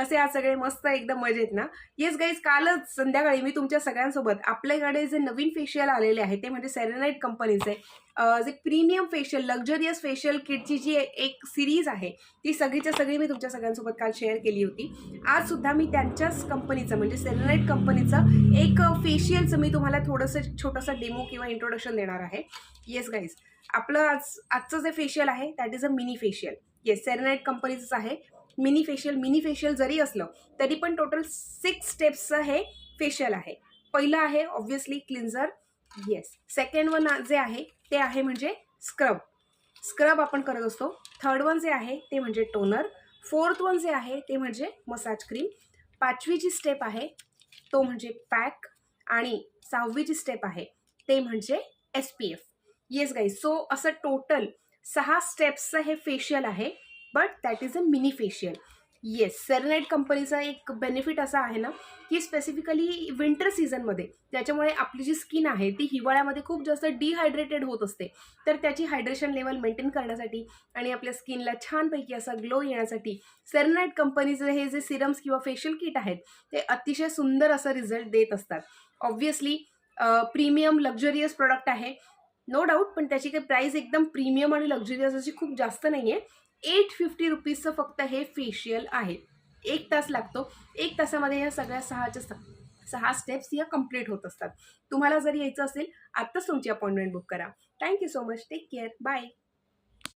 कसे आज सगळे? मस्त एकदम मजेत ना? येस गाईज, कालच संध्याकाळी मी तुमच्या सगळ्यांसोबत आपल्याकडे जे नवीन फेशियल आलेले आहे ते म्हणजे सेरेनाइट कंपनीचे जे प्रीमियम फेशियल, लक्झरियस फेशियल किटची जी एक सिरीज आहे ती सगळीच्या सगळी मी तुमच्या सगळ्यांसोबत काल शेअर केली होती. आज सुद्धा मी त्यांच्याच कंपनीचं म्हणजे सेरेनाइट कंपनीचं एक फेशियलचं मी तुम्हाला थोडंसं छोटंसं डेमो किंवा इंट्रोडक्शन देणार आहे. येस गाईज, आपलं आजचं जे फेशियल आहे that is a mini facial. Yes, Serenite कंपनीचंच आहे मिनी फेशियल जरी असलं तरी पण टोटल 6 स्टेप्सचं हे फेशियल आहे. पहिलं आहे obviously cleanser. Yes, second one जे आहे ते आहे म्हणजे स्क्रब आपण करत असतो. थर्ड वन जे आहे ते म्हणजे टोनर. फोर्थ वन जे आहे ते म्हणजे मसाज क्रीम. पाचवी जी स्टेप आहे तो म्हणजे पॅक. आणि 6वी स्टेप आहे ते म्हणजे SPF. येस गाईज, सो असं टोटल 6 स्टेप्सचं हे फेशियल आहे, but that is a mini facial. Yes, Serenite कंपनीचा एक बेनिफिट असा आहे ना की स्पेसिफिकली विंटर सीझनमध्ये त्याच्यामुळे आपली जी स्किन आहे ती हिवाळ्यामध्ये खूप जास्त डिहायड्रेटेड होत असते. तर त्याची हायड्रेशन लेवल मेंटेन करण्यासाठी आणि आपल्या स्किनला छानपैकी असा ग्लो येण्यासाठी सेरेनाइट कंपनीचे हे जे सिरम्स किंवा फेशियल किट आहेत ते अतिशय सुंदर असं रिझल्ट देत असतात. ऑब्व्हियसली प्रीमियम लक्झरियस प्रोडक्ट आहे, नो डाऊट, पण त्याची काही प्राइस एकदम प्रीमियम आणि लक्झरियस अशी खूप जास्त नाही आहे. 850 रुपीजचं फक्त हे फेशियल आहे. 1 तास लागतो. 1 तासामध्ये या सगळ्या 6 स्टेप्स या कंप्लीट होत असतात. तुम्हाला जर यायचं असेल आत्ताच तुमची अपॉइंटमेंट बुक करा. Thank you so much. Take care. Bye.